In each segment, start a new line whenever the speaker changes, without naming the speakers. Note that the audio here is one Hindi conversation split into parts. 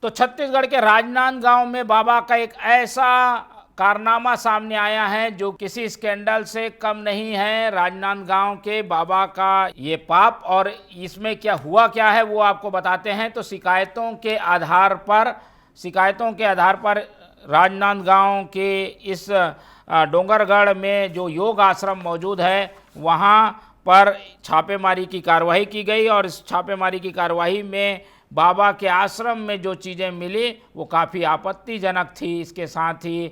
तो छत्तीसगढ़ के राजनांदगांव में बाबा का एक ऐसा कारनामा सामने आया है जो किसी स्कैंडल से कम नहीं है। राजनांदगांव के बाबा का ये पाप, और इसमें क्या हुआ क्या है वो आपको बताते हैं। तो शिकायतों के आधार पर राजनांदगांव के इस डोंगरगढ़ में जो योग आश्रम मौजूद है वहाँ पर छापेमारी की कार्रवाई की गई, और इस छापेमारी की कार्रवाई में बाबा के आश्रम में जो चीज़ें मिली वो काफ़ी आपत्तिजनक थी। इसके साथ ही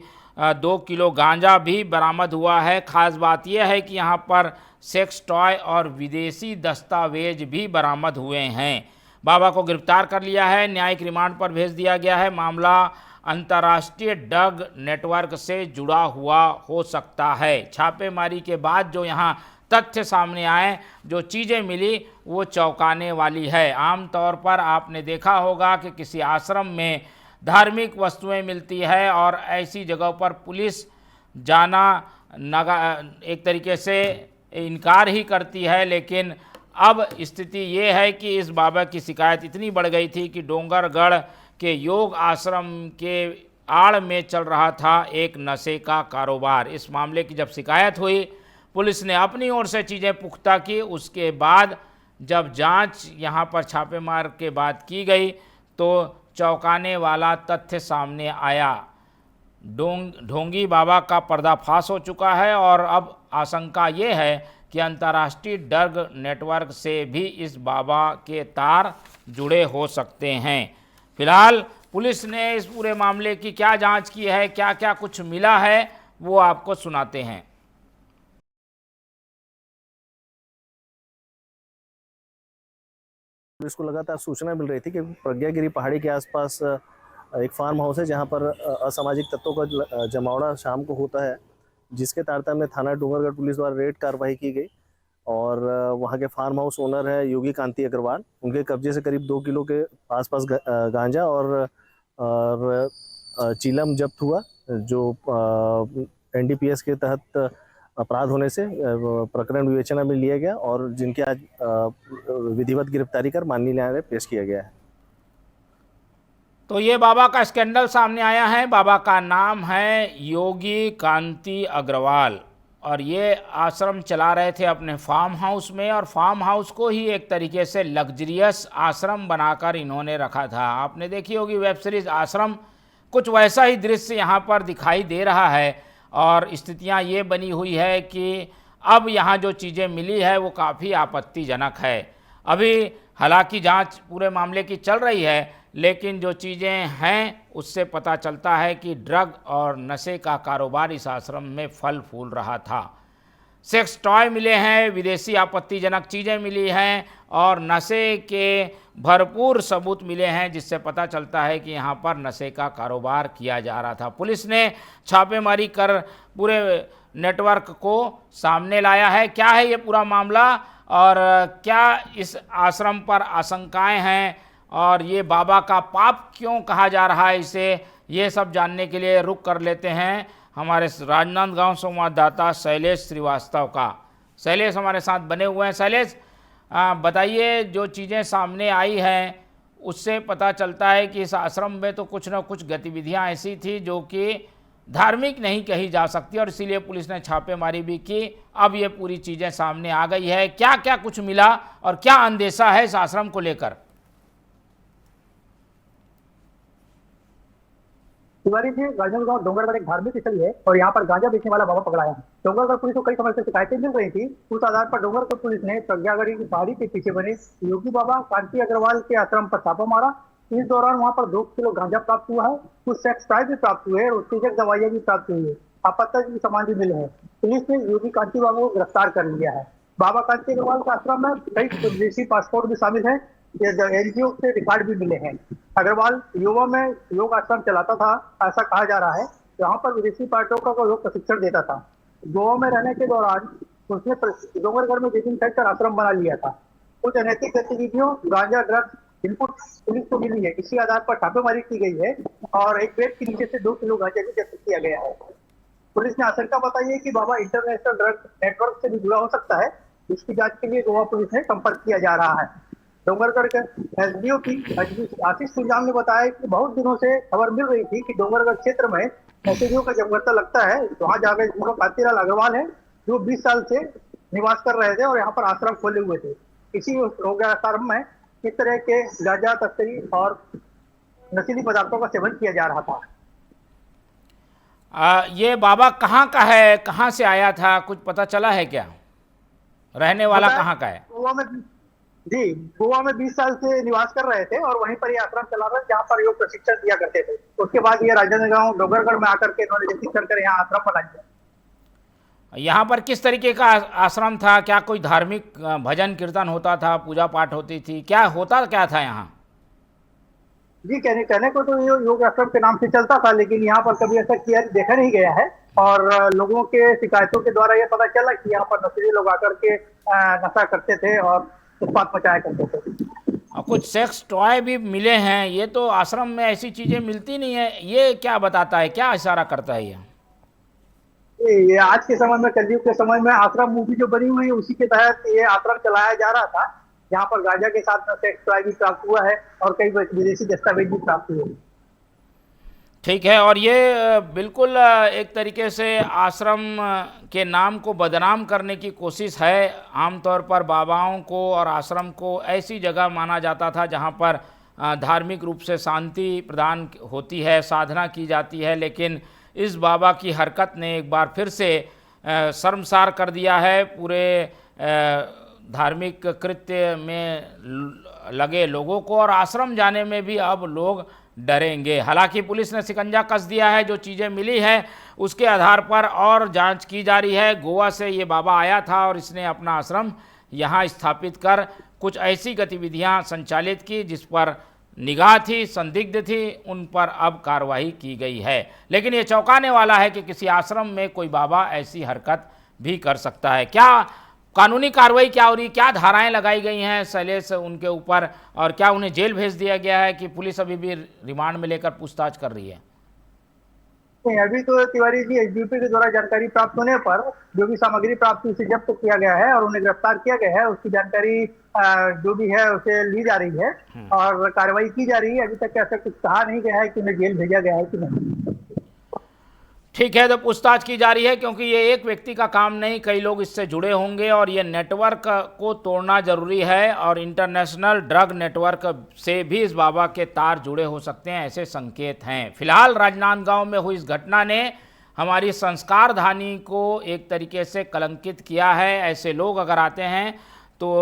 2 किलो गांजा भी बरामद हुआ है। ख़ास बात यह है कि यहाँ पर सेक्स टॉय और विदेशी दस्तावेज भी बरामद हुए हैं। बाबा को गिरफ्तार कर लिया है, न्यायिक रिमांड पर भेज दिया गया है। मामला अंतर्राष्ट्रीय ड्रग नेटवर्क से जुड़ा हुआ हो सकता है। छापेमारी के बाद जो यहाँ तथ्य सामने आए, जो चीज़ें मिली वो चौंकाने वाली है। आमतौर पर आपने देखा होगा कि किसी आश्रम में धार्मिक वस्तुएं मिलती है और ऐसी जगहों पर पुलिस जाना एक तरीके से इनकार ही करती है। लेकिन अब स्थिति ये है कि इस बाबा की शिकायत इतनी बढ़ गई थी कि डोंगरगढ़ के योग आश्रम के आड़ में चल रहा था एक नशे का कारोबार। इस मामले की जब शिकायत हुई, पुलिस ने अपनी ओर से चीज़ें पुख्ता की। उसके बाद जब जांच यहाँ पर छापेमार के बाद की गई तो चौंकाने वाला तथ्य सामने आया। ढोंगी बाबा का पर्दाफाश हो चुका है और अब आशंका ये है कि अंतर्राष्ट्रीय ड्रग नेटवर्क से भी इस बाबा के तार जुड़े हो सकते हैं। फिलहाल पुलिस ने इस पूरे मामले की क्या जांच की है, क्या क्या कुछ मिला है, वो आपको सुनाते हैं।
पुलिस को लगातार सूचना मिल रही थी कि प्रज्ञागिरी पहाड़ी के आसपास एक फार्म हाउस है जहां पर असामाजिक तत्वों का जमावड़ा शाम को होता है, जिसके तारतम्य में थाना डोंगरगढ़ पुलिस द्वारा रेड कार्रवाई की गई। और वहां के फार्म हाउस ओनर है योगी कांति अग्रवाल। उनके कब्जे से करीब 2 किलो के आसपास गांजा और चीलम जब्त हुआ, जो NDPS के तहत अपराध होने से प्रकरण विवेचना में लिया गया और जिनकी आज विधिवत गिरफ्तारी कर माननीय न्यायालय पेश किया गया है।
तो ये बाबा का स्कैंडल सामने आया है। बाबा का नाम है योगी कांति अग्रवाल और ये आश्रम चला रहे थे अपने फार्म हाउस में, और फार्म हाउस को ही एक तरीके से लग्जरियस आश्रम बनाकर इन्होंने रखा था। आपने देखी होगी वेब सीरीज आश्रम, कुछ वैसा ही दृश्य यहाँ पर दिखाई दे रहा है। और स्थितियाँ ये बनी हुई है कि अब यहाँ जो चीज़ें मिली है वो काफ़ी आपत्तिजनक है। अभी हालांकि जांच पूरे मामले की चल रही है, लेकिन जो चीज़ें हैं उससे पता चलता है कि ड्रग और नशे का कारोबार इस आश्रम में फल फूल रहा था। सेक्स टॉय मिले हैं, विदेशी आपत्तिजनक चीज़ें मिली हैं और नशे के भरपूर सबूत मिले हैं, जिससे पता चलता है कि यहाँ पर नशे का कारोबार किया जा रहा था। पुलिस ने छापेमारी कर पूरे नेटवर्क को सामने लाया है। क्या है ये पूरा मामला और क्या इस आश्रम पर आशंकाएं हैं और ये बाबा का पाप क्यों कहा जा रहा है इसे, ये सब जानने के लिए रुक कर लेते हैं हमारे राजनांदगांव संवाददाता शैलेश श्रीवास्तव का। शैलेश हमारे साथ बने हुए हैं। शैलेश, बताइए, जो चीज़ें सामने आई हैं उससे पता चलता है कि इस आश्रम में तो कुछ न कुछ गतिविधियां ऐसी थी जो कि धार्मिक नहीं कही जा सकती, और इसीलिए पुलिस ने छापेमारी भी की। अब ये पूरी चीज़ें सामने आ गई है। क्या क्या कुछ मिला और क्या अंदेशा है इस आश्रम को लेकर?
तिवारी जी, राजनांदगांव डोंगरगढ़ एक धार्मिक स्थल है और यहाँ पर गांजा बेचने वाला बाबा पकड़ाया है। डोंगरगढ़ पुलिस को कई समय से शिकायतें मिल रही थी। उस आधार पर डोंगरगढ़ पुलिस ने प्रज्ञागिरी की पहाड़ी के पीछे बने योगी बाबा कांति अग्रवाल के आश्रम पर छापा मारा। इस दौरान वहाँ पर 2 किलो गांजा प्राप्त हुआ है, कुछ सेक्स टॉय भी प्राप्त हुए और उत्तेजक दवाइयां भी प्राप्त हुई है, आपत्तिजनक सामान भी मिले हैं। पुलिस ने योगी कांति बाबा को गिरफ्तार कर लिया है। बाबा कांति अग्रवाल के आश्रम में कई विदेशी पासपोर्ट भी शामिल है, NGO से रिकॉर्ड भी मिले हैं। अग्रवाल युवा में योग आश्रम चलाता था, ऐसा कहा जा रहा है। यहाँ पर विदेशी पर्यटकों को योग प्रशिक्षण देता था। गोवा में रहने के दौरान उसने डोंगरगढ़ में जेटिंग सेक्टर आश्रम बना लिया था। कुछ अनैतिक गतिविधियों, गांजा, ड्रग्स इनपुट पुलिस को मिली है। इसी आधार पर छापेमारी की गई है और एक बेड के नीचे से 2 किलो गांजा भी जब्त किया गया है। पुलिस ने आशंका बताई है कि बाबा इंटरनेशनल ड्रग नेटवर्क से भी जुड़ा हो सकता है। इसकी जांच के लिए गोवा पुलिस ने संपर्क किया जा रहा है। डोंगरगढ़ के एसडीओ की आशीष सुरजाम ने बताया कि बहुत दिनों से खबर मिल रही थी कि डोंगरगढ़ क्षेत्र में नशेड़ियों का जमघटा लगता है। वहाँ जाकर कांतीलाल अग्रवाल है जो 20 साल से निवास कर रहे थे और यहाँ पर आश्रम खोले हुए थे। इसी आश्रम में इस तरह के गांजा तस्करी और नशीली पदार्थों का सेवन किया जा रहा था।
ये बाबा कहाँ का है, कहाँ से आया था, कुछ पता चला है क्या? रहने वाला कहाँ का है?
गोवा में 20 साल से निवास कर रहे थे और वहीं पर ये आश्रम चला रहे जहाँ पर योग प्रशिक्षण दिया करते थे। उसके बाद ये राजनांदगांव डोंगरगढ़ में आकर के इन्होंने प्रशिक्षण कर यहाँ आश्रम बनाया।
यहाँ पर किस तरीके का आश्रम था? क्या कोई धार्मिक भजन कीर्तन होता था, पूजा पाठ होती थी, क्या होता क्या था यहाँ?
जी कहने को तो ये योग आश्रम के नाम से चलता था, लेकिन यहाँ पर कभी ऐसा किया देखा नहीं गया है। और लोगों के शिकायतों के द्वारा ये पता चला कि यहाँ पर नशेड़ी लोग आकर के नशा करते थे और उत्पात मचाया करते थे।
और कुछ सेक्स टॉय भी मिले हैं। ये तो आश्रम में ऐसी चीजें मिलती नहीं है। ये क्या बताता है, क्या इशारा करता है
ये आज के समय में, कलयुग के समय में आश्रम मूवी जो बनी हुई है उसी के तहत ये आश्रम चलाया जा रहा था, जहाँ पर गांजा के साथ में सेक्स टॉय भी प्राप्त हुआ है और कई विदेशी दस्तावेज भी प्राप्त हुए।
ठीक है। और ये बिल्कुल एक तरीके से आश्रम के नाम को बदनाम करने की कोशिश है। आमतौर पर बाबाओं को और आश्रम को ऐसी जगह माना जाता था जहाँ पर धार्मिक रूप से शांति प्रदान होती है, साधना की जाती है। लेकिन इस बाबा की हरकत ने एक बार फिर से शर्मसार कर दिया है। पूरे धार्मिक कृत्य में लगे लोगों को, और आश्रम जाने में भी अब लोग डरेंगे। हालांकि पुलिस ने शिकंजा कस दिया है। जो चीज़ें मिली है उसके आधार पर और जांच की जा रही है। गोवा से ये बाबा आया था और इसने अपना आश्रम यहाँ स्थापित कर कुछ ऐसी गतिविधियाँ संचालित की जिस पर निगाह थी, संदिग्ध थी, उन पर अब कार्रवाई की गई है। लेकिन ये चौंकाने वाला है कि किसी आश्रम में कोई बाबा ऐसी हरकत भी कर सकता है। क्या कानूनी कार्रवाई क्या हो रही, क्या धाराएं लगाई गई हैं शैलेश उनके ऊपर, और क्या उन्हें जेल भेज दिया गया है कि पुलिस अभी भी रिमांड में लेकर पूछताछ कर रही है?
अभी तो तिवारी जी एसडीपी के द्वारा जानकारी प्राप्त होने पर जो भी सामग्री प्राप्त हुई उसे जब्त किया गया है और उन्हें गिरफ्तार किया गया है। उसकी जानकारी जो भी है उसे ली जा रही है और कार्रवाई की जा रही है। अभी तक ऐसा कुछ कहा नहीं गया है कि उन्हें जेल भेजा गया है कि नहीं।
ठीक है, तो पूछताछ की जा रही है, क्योंकि ये एक व्यक्ति का काम नहीं, कई लोग इससे जुड़े होंगे और ये नेटवर्क को तोड़ना जरूरी है। और इंटरनेशनल ड्रग नेटवर्क से भी इस बाबा के तार जुड़े हो सकते हैं, ऐसे संकेत हैं। फिलहाल राजनांदगांव में हुई इस घटना ने हमारी संस्कार धानी को एक तरीके से कलंकित किया है। ऐसे लोग अगर आते हैं तो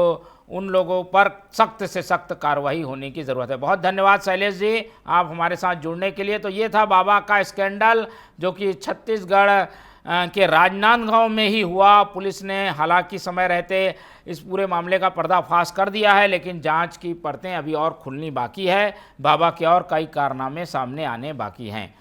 उन लोगों पर सख्त से सख्त कार्रवाई होने की ज़रूरत है। बहुत धन्यवाद शैलेश जी, आप हमारे साथ जुड़ने के लिए। तो ये था बाबा का स्कैंडल जो कि छत्तीसगढ़ के राजनांदगांव में ही हुआ। पुलिस ने हालांकि समय रहते इस पूरे मामले का पर्दाफाश कर दिया है, लेकिन जांच की परतें अभी और खुलनी बाकी है। बाबा के और कई कारनामे सामने आने बाकी हैं।